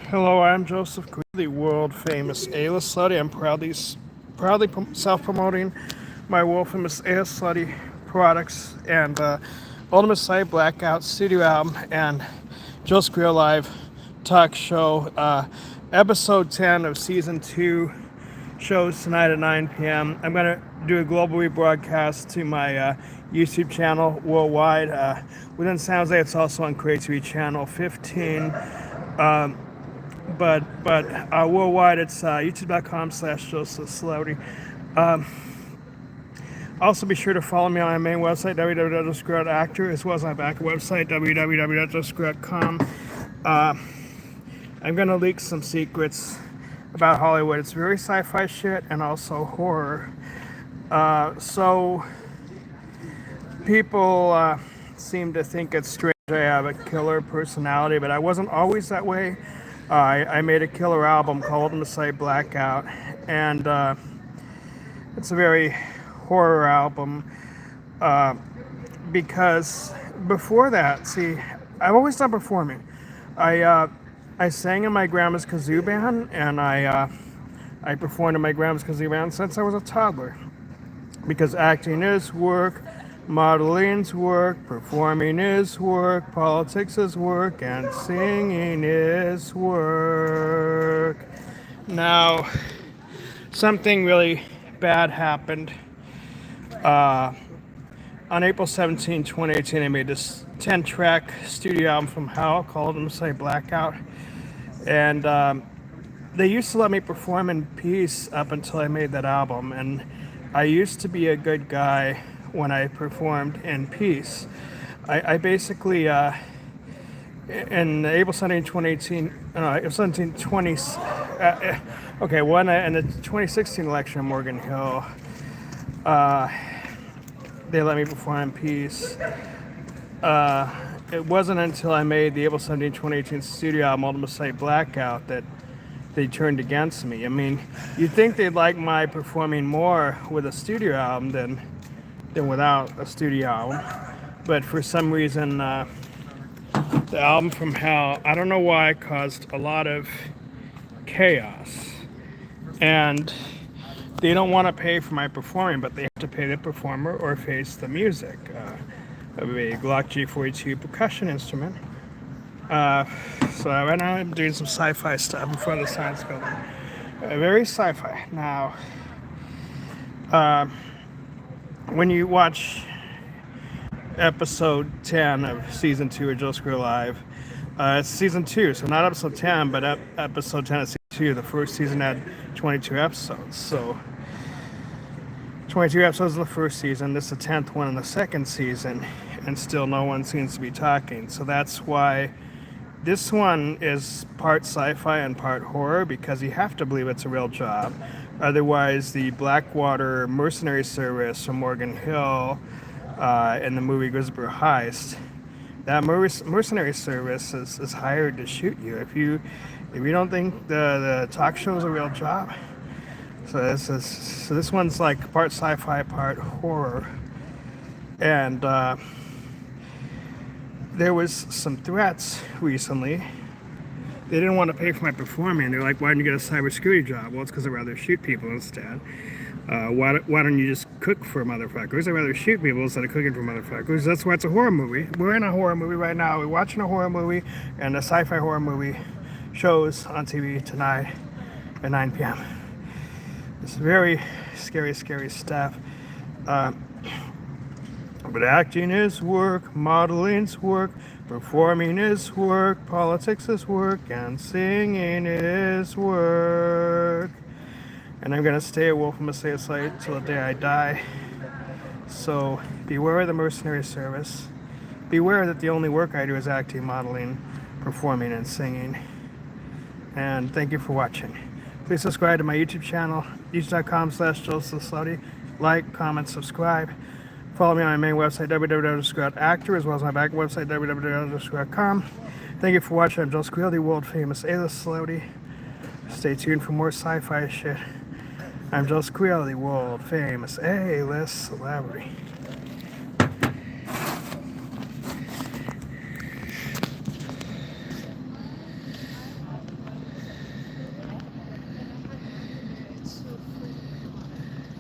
Hello, I'm Joseph, the world famous AList Slutty. I'm proudly self-promoting my world famous AList Slutty products and Ultimate Site Blackout studio album and Joseph Carrillo Live talk show. Episode 10 of season 2 shows tonight at 9 p.m. I'm going to do a global rebroadcast to my YouTube channel worldwide. Within San Jose, it's also on Creativity Channel 15. But worldwide, it's youtube.com/josephwcarrillo. Also, be sure to follow me on my main website, www.josephwcarrillo.actor, as well as my back website, www.josephwcarrillo.com. I'm going to leak some secrets about Hollywood. It's very sci-fi shit and also horror. So people seem to think it's strange I have a killer personality, but I wasn't always that way. I made a killer album called Ultimate Site Blackout, and it's a very horror album because before that, see, I've always done performing. I sang in my grandma's kazoo band, and I performed in my grandma's kazoo band since I was a toddler, because acting is work, modeling's work, performing is work, politics is work, and singing is work. Now, something really bad happened. On April 17, 2018, I made this 10-track studio album from hell called Ultimate Site Blackout. And they used to let me perform in peace up until I made that album. And I used to be a good guy when I performed in peace. I basically, in April 17, 2018, April 17, 20, when in the 2016 election in Morgan Hill, they let me perform in peace. It wasn't until I made the April 17, 2018 studio album, Ultimate Site Blackout, that they turned against me. I mean, you'd think they'd like my performing more with a studio album than without a studio album, but for some reason the album from hell, I don't know why, caused a lot of chaos, and they don't want to pay for my performing, but they have to pay the performer or face the music. A Glock G42 percussion instrument. So right now I'm doing some sci-fi stuff in front of the science building. Very sci-fi. Now, when you watch episode 10 of season 2 of Joseph Carrillo Live, it's season 2, so not episode 10, but episode 10 of season 2. The first season had 22 episodes, so 22 episodes in the first season. This is the 10th one in the second season, and still no one seems to be talking. So that's why this one is part sci-fi and part horror, because you have to believe it's a real job. Otherwise, the Blackwater mercenary service from Morgan Hill in the movie Grizzly Heist, that mercenary service is hired to shoot you if you don't think the talk show is a real job. So this one's like part sci-fi, part horror, and there was some threats recently. They didn't want to pay for my performing. They're like, why didn't you get a cybersecurity job? Well, it's because I'd rather shoot people instead. Why don't you just cook for motherfuckers? I'd rather shoot people instead of cooking for motherfuckers. That's why it's a horror movie. We're in a horror movie right now. We're watching a horror movie, and a sci-fi horror movie shows on TV tonight at 9 p.m. It's very scary, scary stuff. But acting is work, modeling's work, performing is work, politics is work, and singing is work. And I'm gonna stay a wolf from a site till the day I die. So beware of the mercenary service. Beware that the only work I do is acting, modeling, performing, and singing. And thank you for watching. Please subscribe to my YouTube channel, youtube.com/josephwcarrillo. Like, comment, subscribe. Follow me on my main website, www.actor, as well as my back website, www.josephwcarrillo.com. Thank you for watching. I'm Joseph Carrillo, the world famous A-list celebrity. Stay tuned for more sci-fi shit. I'm Joseph Carrillo, the world famous A-list celebrity.